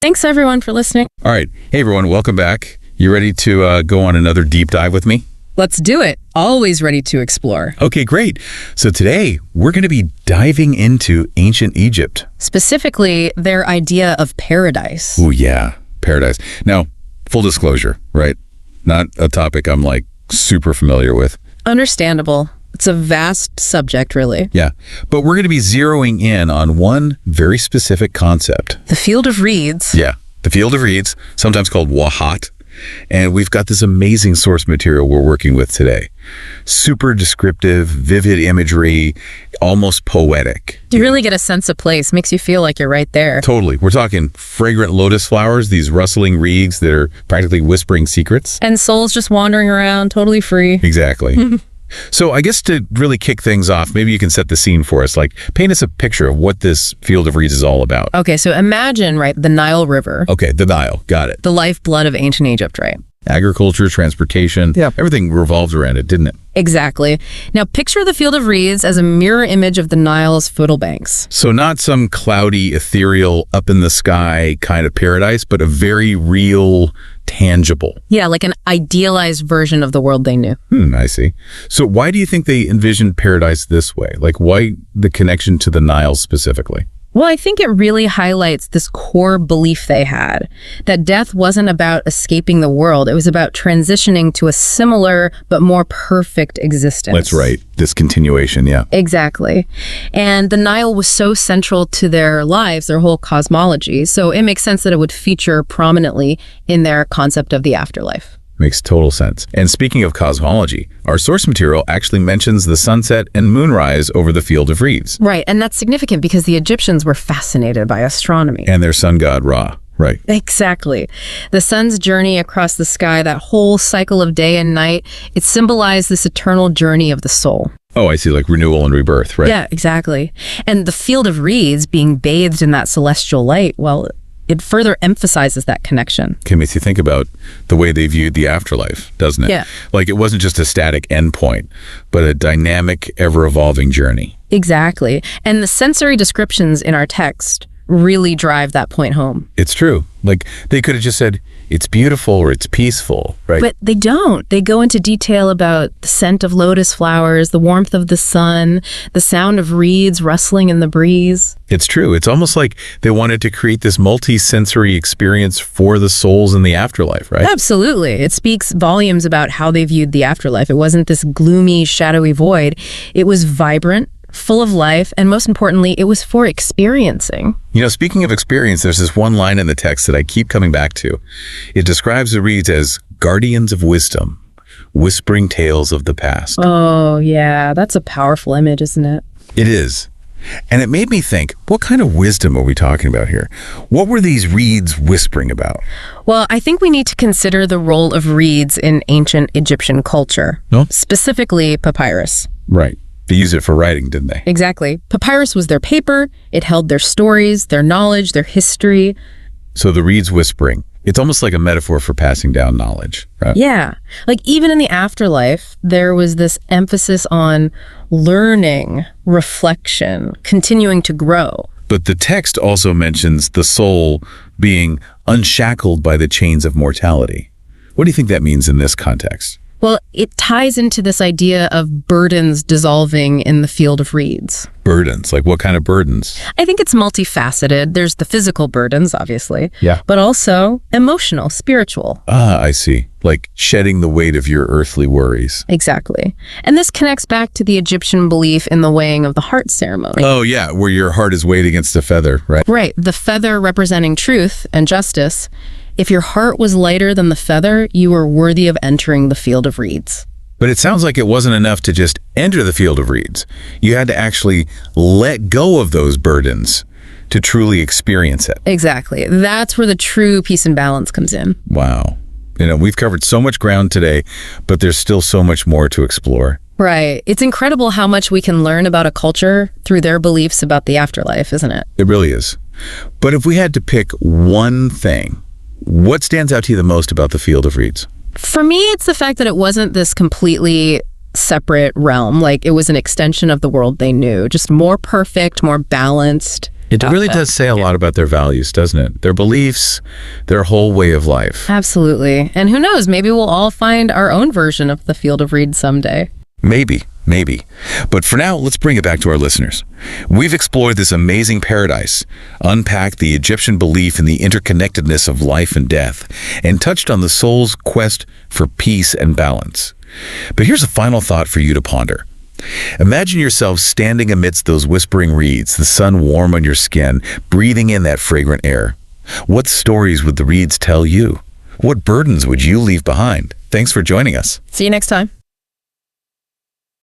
Thanks, everyone, for listening. All right. Hey, everyone. Welcome back. You ready to go on another deep dive with me? Let's do it. Always ready to explore. Okay, great. So today, we're going to be diving into ancient Egypt. Specifically, their idea of paradise. Oh, yeah. Paradise. Now, full disclosure, right? Not a topic I'm super familiar with. Understandable. It's a vast subject, really. Yeah. But we're going to be zeroing in on one very specific concept. The field of reeds. Yeah. The field of reeds, sometimes called Wahat. And we've got this amazing source material we're working with today. Super descriptive, vivid imagery, almost poetic. You really get a sense of place. Makes you feel like you're right there. Totally. We're talking fragrant lotus flowers, these rustling reeds that are practically whispering secrets. And souls just wandering around, totally free. Exactly. So I guess to really kick things off, maybe you can set the scene for us. Paint us a picture of what this field of reeds is all about. Okay, so imagine, right, the Nile River. Okay, the Nile. Got it. The lifeblood of ancient Egypt, right? Agriculture, transportation. Yeah. Everything revolved around it, didn't it? Exactly. Now picture the field of reeds as a mirror image of the Nile's fertile banks. So not some cloudy, ethereal, up in the sky kind of paradise, but a very real, tangible. Yeah, like an idealized version of the world they knew. I see. So why do you think they envisioned paradise this way? Why the connection to the Nile specifically? Well, I think it really highlights this core belief they had, that death wasn't about escaping the world. It was about transitioning to a similar but more perfect existence. That's right. This continuation, yeah. Exactly. And the Nile was so central to their lives, their whole cosmology. So it makes sense that it would feature prominently in their concept of the afterlife. Makes total sense. And speaking of cosmology, our source material actually mentions the sunset and moonrise over the field of reeds. Right, and that's significant because the Egyptians were fascinated by astronomy. And their sun god Ra, right. Exactly. The sun's journey across the sky, that whole cycle of day and night, it symbolized this eternal journey of the soul. Oh, I see, like renewal and rebirth, right? Yeah, exactly. And the field of reeds being bathed in that celestial light, well, it further emphasizes that connection. It makes you think about the way they viewed the afterlife, doesn't it? Yeah. It wasn't just a static endpoint, but a dynamic, ever-evolving journey. Exactly. And the sensory descriptions in our text really drive that point home. It's true. They could have just said, it's beautiful or it's peaceful, right? But they don't. They go into detail about the scent of lotus flowers, the warmth of the sun, the sound of reeds rustling in the breeze. It's true. It's almost like they wanted to create this multi-sensory experience for the souls in the afterlife, right? Absolutely. It speaks volumes about how they viewed the afterlife. It wasn't this gloomy, shadowy void. It was vibrant, full of life, and most importantly, it was for experiencing. Speaking of experience, there's this one line in the text that I keep coming back to. It describes the reeds as guardians of wisdom, whispering tales of the past. Oh, yeah, that's a powerful image, isn't it? It is. And it made me think, what kind of wisdom are we talking about here? What were these reeds whispering about? Well, I think we need to consider the role of reeds in ancient Egyptian culture, specifically papyrus. Right. They used it for writing, didn't they? Exactly. Papyrus was their paper. It held their stories, their knowledge, their history. So the reeds whispering, it's almost like a metaphor for passing down knowledge, right? Yeah. Even in the afterlife, there was this emphasis on learning, reflection, continuing to grow. But the text also mentions the soul being unshackled by the chains of mortality. What do you think that means in this context? Well, it ties into this idea of burdens dissolving in the field of reeds. Burdens? What kind of burdens? I think it's multifaceted. There's the physical burdens, obviously. Yeah. But also emotional, spiritual. Ah, I see. Shedding the weight of your earthly worries. Exactly. And this connects back to the Egyptian belief in the weighing of the heart ceremony. Oh, yeah, where your heart is weighed against a feather, right? Right. The feather representing truth and justice. If your heart was lighter than the feather, you were worthy of entering the field of reeds. But it sounds like it wasn't enough to just enter the field of reeds. You had to actually let go of those burdens to truly experience it. Exactly. That's where the true peace and balance comes in. Wow. We've covered so much ground today, but there's still so much more to explore. Right. It's incredible how much we can learn about a culture through their beliefs about the afterlife, isn't it? It really is. But if we had to pick one thing, what stands out to you the most about the field of reeds? For me, it's the fact that it wasn't this completely separate realm. It was an extension of the world they knew, just more perfect, more balanced. It really does say a lot about their values, doesn't it? Their beliefs, their whole way of life. Absolutely. And who knows, maybe we'll all find our own version of the Field of Reed someday. Maybe. But for now, let's bring it back to our listeners. We've explored this amazing paradise, unpacked the Egyptian belief in the interconnectedness of life and death, and touched on the soul's quest for peace and balance. But here's a final thought for you to ponder. Imagine yourself standing amidst those whispering reeds, the sun warm on your skin, breathing in that fragrant air. What stories would the reeds tell you? What burdens would you leave behind? Thanks for joining us. See you next time.